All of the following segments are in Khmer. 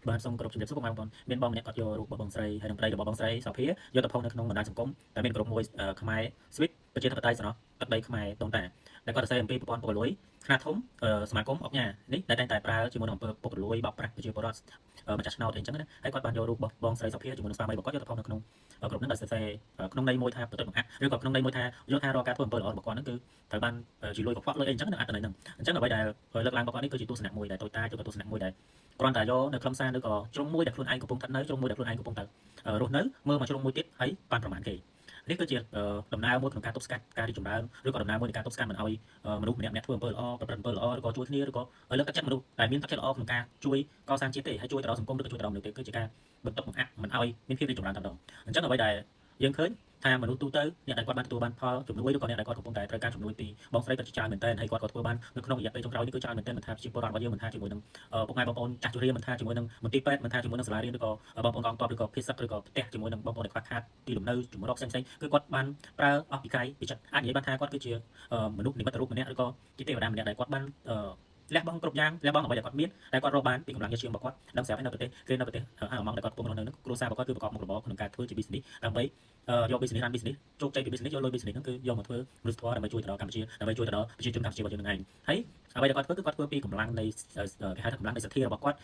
បាទសូមគោរពជំរាបសួរបងប្អូនមានបងម្នាក់គាត់យករូបបងស្រីហើយនឹងប្តីរបស់បងស្រីសោភាយកទៅផុសនៅក្នុងបណ្ដាញសង្គមតែមានក្រុមមួយខ្មែរស្វីសប្រជាធិបតេយ្យស្រណោះទឹកដីខ្មែរដូនតាដែលគាត់សរសេរអំពីប្រព័ន្ធពុករលួយខ្នាតធំសមាគមអុកញ៉ានេះដែលតែងតែប្រើជាមួយនឹងអំពើពុករលួយបោកប្រាស់ប្រជាពលរដ្ឋម្ចាស់ឆ្នោតអីចឹងណាហើយគាត់បានយករូបបងស្រីសោភាជាមួយនឹងស្វាមីរបស់គាត់យកទៅផុសនៅក្នុងក្រុមហ្នឹងដែលសរសេរក្នុងន័យមួយថាប្រតិបត្តិបង្អាក់ឬក៏ក្នុងន័យមួយថាយកថារកការធ្វើអំពើល្អរបស់គាត់ហ្នឹងគឺត្រូវបានជាលួយកខ្វក់លុយអីចឹងនឹងអត្ថន័យហ្នឹងអញ្ចឹងអ្វីដែលលើកឡើងរបស់គាត់នេះគឺជាទស្សនៈមួយដែលតូចតាចឬក៏ទស្សនៈមួយដែលគ្រាន់តែយកនៅខ្លឹមសារឬក៏ជ្រុងមួយដែលខ្លួនឯងកំពុងស្ថិតនៅជ្រុងមួយដែលខ្លួនឯងកំពុងតែរស់នៅមើលមកជ្រុងមួយទៀតហើយបានប្រមាណគេនេះគឺជាដំណើរមួយក្នុងការទប់ស្កាត់ការរីកចម្រើនឬក៏ដំណើរមួយនៃការទប់ស្កាត់មិនឲ្យមនុស្សម្នាក់ធ្វើអំពើល្អប្រព្រឹត្តអំពើល្អឬក៏ជួយគ្នាឬក៏លើកទឹកចិត្តមនុស្សដែលមានទឹកចិត្តល្អក្នុងការជួយកសាងជាតិទេហើយជួយទៅដល់សង្គមឬក៏ជួយទៅដល់មនុស្សទេគឺជាការបន្ទប់បង្អាក់មិនឲ្យមានភាពរីកចម្រើនតែម្ដងអញ្ចឹងអ្វីដែលយើងឃើញថាមនុស្សទូទៅអ្នកដែលគាត់បានទទួលបានផលជំនួយឬក៏អ្នកដែលគាត់កំពុងតែត្រូវការជំនួយពីបងស្រីគាត់ច្រើនមែនទែនហើយគាត់ក៏ធ្វើបាននៅក្នុងរយៈពេលចុងក្រោយនេះគឺច្រើនមែនទែនមិនថាជាពលរដ្ឋរបស់យើងមិនថាជាមួយនឹងពុកម៉ែបងប្អូនចាស់ជរាមិនថាជាមួយនឹងមន្ទីរពេទ្យមិនថាជាមួយនឹងសាលារៀនឬក៏បងប្អូនកងទ័ពឬក៏ភេសកឬក៏ផ្ទះជាមួយនឹងបងប្អូនដែលខ្វះខាតទីលំនៅជំរកផ្សេងៗគឺគាត់បានប្រើអស់ពីកាយពីចិត្តអាចនិយាយបានថាគាត់គឺជាមនុស្សនិមិត្តរូបម្នាក់ឬក៏ជាទេវតាម្នាក់ដែលគាត់បានលះបង់គ្រប់យ៉ាងលះបង់អ្វីដែលគាត់មានដែលគាត់រកបានពីកម្លាំងញើសឈាមរបស់គាត់ដឹងស្រាប់ហើយនៅប្រទេសគឺនៅប្រទេសអាម៉ង់ដែលគាត់កំពុងរស់នៅនោះគ្រួសាររបស់គាត់គឺប្រកបមុខរបរក្នុងការធ្វើជា business ដើម្បីយក business រ៉ាន business ជោគជ័យពី business យកលុយ business ហ្នឹងគឺយកមកធ្វើមនុស្សធម៌ដើម្បីជួយទៅដល់កម្ពុជាដើម្បីជួយទៅដល់ប្រជាជនកម្ពុជារបស់យើងនឹងឯងហើយអ្វីដែលគាត់ធ្វើគឺគាត់ធ្វើពីកម្លាំងនៃគេហៅថាកម្លាំងនៃសទ្ធារបស់គាត់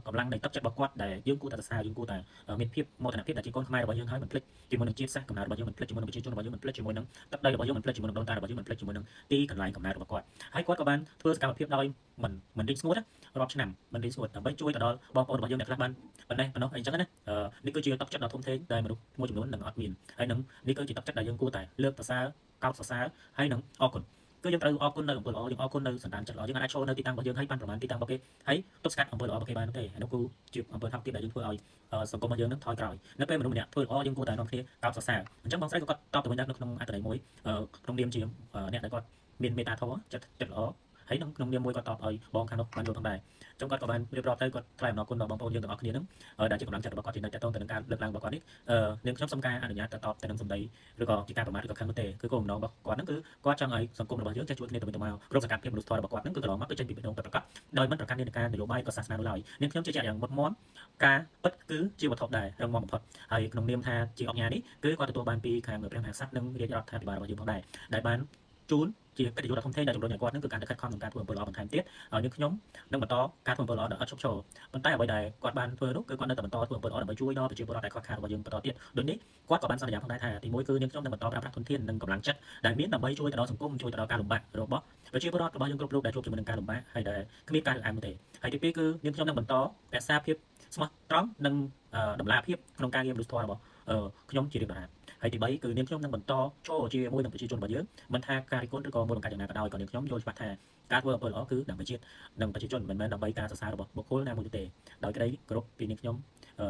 កម្លាំងនៃទឹកចិត្តរបស់គាត់ដែលយើងគួរតែសរសើរយើងគួរតែមានភាពមោទនភាពដែលជាកូនខ្មែររបស់យើងហើយមិនភ្លេចជាមួយនឹងជាតិសាសន៍កំណើតរបស់យើងមិនភ្លេចជាមួយនឹងប្រជាជនរបស់យើងមិនភ្លេចជាមួយនឹងទឹកដីរបស់យើងមិនភ្លេចជាមួយនឹងដូនតារបស់យើងមិនភ្លេចជាមួយនឹងទីកន្លែងកំណើតរបស់គាត់ហើយគាត់ក៏បានធ្វើសកម្មភាពដោយមិនរីងស្ងួតរាប់ឆ្នាំមិនរីងស្ងួតដើម្បីជួយទៅដល់បងប្អូនរបស់យើងអ្នកខ្លះបានប៉ុណ្ណេះអីចឹងណានេះគឺជាទឹកចិត្តដ៏ធំធេងដែលមនុស្សមួយចំនួននឹងអត់មានហើយនឹងនេះគឺជាទឹកចិត្តដែលយើងគួរតែលើកសរសើរកោតសរសើរហើយនឹងអរគុណគឺយើងត្រូវអរគុណនៅអំពើល្អយើងអរគុណនៅសន្តានចិត្តល្អយើងអាចចូលនៅទីតាំងរបស់យើងហើយបានប្រមាណទីតាំងរបស់គេហើយទប់ស្កាត់អំពើល្អរបស់គេបានទេហើយនោះគឺជាអំពើថោកទាបដែលយើងធ្វើឲ្យសង្គមរបស់យើងនឹងថយក្រោយនៅពេលមនុស្សម្នាក់ធ្វើល្អយើងគួរតែនាំគ្នាកោតសរសើរអញ្ចឹងបងស្រីក៏គាត់តបទៅវិញដែរនៅក្នុងអត្ថន័យមួយក្នុងនាមជាអ្នកដែលគាត់មានមេត្តាធម៌ចិត្តល្អហើយក្នុងនាមមួយគាត់តបឲ្យបងខាងនោះបានយល់ផងដែរអញ្ចឹងគាត់ក៏បានរៀបរាប់ទៅគាត់ថ្លែងអំណរគុណដល់បងប្អូនយើងទាំងអស់គ្នានឹងដែលជាកម្លាំងចិត្តរបស់គាត់ជានិច្ចតទៅនឹងការលើកឡើងរបស់គាត់នេះនាងខ្ញុំសូមការអនុញ្ញាតទៅតបទៅនឹងសម្ដីឬក៏ជាការប្រមាថឬក៏ខឹងនោះទេគឺគោលបំណងរបស់គាត់ហ្នឹងគឺគាត់ចង់ឲ្យសង្គមរបស់យើងចេះជួយគ្នាទៅវិញទៅមកគ្រប់សកម្មភាពមនុស្សធម៌របស់គាត់ហ្នឹងគឺកន្លងមកគឺចេញពីបេះដូងពិតប្រាកដដោយមិនប្រកាន់នានាការនយោបាយក៏សាសនានោះឡើយនាងខ្ញុំជឿជាក់យ៉ាងមុតមមការពិតគឺជាវត្ថុដែររឹងមាំបំផុតហើយក្នុងនាមថាជាអង្គការនេះគឺគាត់ទទួលបានពីខាងព្រះមហាក្សត្រនិងរាជរដ្ឋាភិបាលរបស់យើងផងដែរដែលបានជូនជាកិត្តិយសដ៏ធំធេងដែលជំរុញឲ្យគាត់នឹងគឺការខិតខំក្នុងការធ្វើអំពើល្អបន្ថែមទៀតហើយយើងខ្ញុំនឹងបន្តការធ្វើអំពើល្អដល់អត់ឈប់ឈរប៉ុន្តែអ្វីដែលគាត់បានធ្វើនោះគឺគាត់នៅតែបន្តធ្វើអំពើល្អដើម្បីជួយដល់ប្រជាពលរដ្ឋដែលខ្វះខាតរបស់យើងបន្តទៀតដូចនេះគាត់ក៏បានសន្យាផងដែរថាទីមួយគឺយើងខ្ញុំនឹងបន្តប្រើប្រាស់ធនធាននិងកម្លាំងចិត្តដែលមានដើម្បីជួយទៅដល់សង្គមជួយទៅដល់ការលំបាករបស់ប្រជាពលរដ្ឋរបស់យើងគ្រប់រូបដែលជួបជាមួយនឹងការលំបាកហើយដែលគ្មានការរើសអើងទេហើយទីពីរគឺយើងខ្ញុំនឹងបន្តរក្សាភាពស្មោះត្រង់និងតម្លាភាពក្នុងការងារមនុស្សធម៌របស់ខ្ញុំជារៀងរាល់ហើយទី3គឺនាងខ្ញុំនឹងបន្តចូលជាមួយនឹងប្រជាជនរបស់យើងមិនថាការរិះគន់ឬក៏មួយបង្កើតយ៉ាងណាក៏ដោយក៏នាងខ្ញុំយល់ច្បាស់ថាការធ្វើអំពើល្អគឺដើម្បីជាតិនិងប្រជាជនមិនមែនដើម្បីការសរសើររបស់បុគ្គលណាមួយទេដោយក្តីគោរពពីនាងខ្ញុំ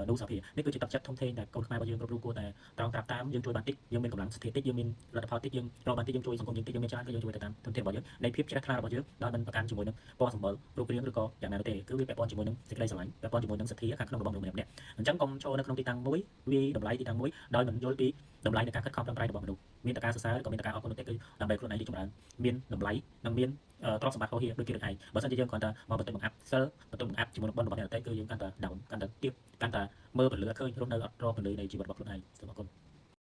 នោះសភានេះគឺជាទឹកចិត្តធំធេងដែលកូនខ្មែររបស់យើងគ្រប់រូបគួរតែត្រង់ត្រាប់តាមយើងជួយបានតិចយើងមានកម្លាំងសទ្ធាតិចយើងមានលទ្ធផលតិចយើងរកបានតិចយើងជួយសង្គមយើងតិចយើងមានច្រើនគឺយើងជួយទៅតាមធនធានរបស់យើងនៃភាពជ្រះថ្លារបស់យើងដោយមិនប្រកាន់ជាមួយនឹងពណ៌សម្បុររូបរាងឬក៏យ៉ាងណាទេគឺវាពាក់ព័ន្ធជាមួយនឹងសេចក្តីស្រឡាញ់ពាក់ព័ន្ធជាមួយនឹងសទ្ធាខាងក្នុងរបស់មនុស្សម្នាក់អញ្ចឹងកុំចូលនៅក្នុងទីតាំងមួយវាតម្លៃទីតាំងមួយដោយមិនយល់ពីតម្លៃនៃការខិតខំប្រឹងប្រែងរបស់មនុស្សមានតែការសរសើរក៏មានតែការអរគុណទេគឺដើម្បីខ្លួនឯងរីកចម្រើនមានតម្លៃនិងមានទ្រព្យសម្បត្តិហោហៀដូចគេដូចឯងបើសិនជាយើងគ្រាន់តែមកបន្ទិញបង្អាប់សិលបន្ទិញបង្អាប់ជាមួយនឹងបុណ្យរបស់អ្នកដទៃគឺយើងកាន់តែ down កាន់តែទៀបកាន់តែមើលពលឺអត់ឃើញរស់នៅអត់រកពលឺនៃជីវិតរបស់ខ្លួនឯងសូមអរគុណ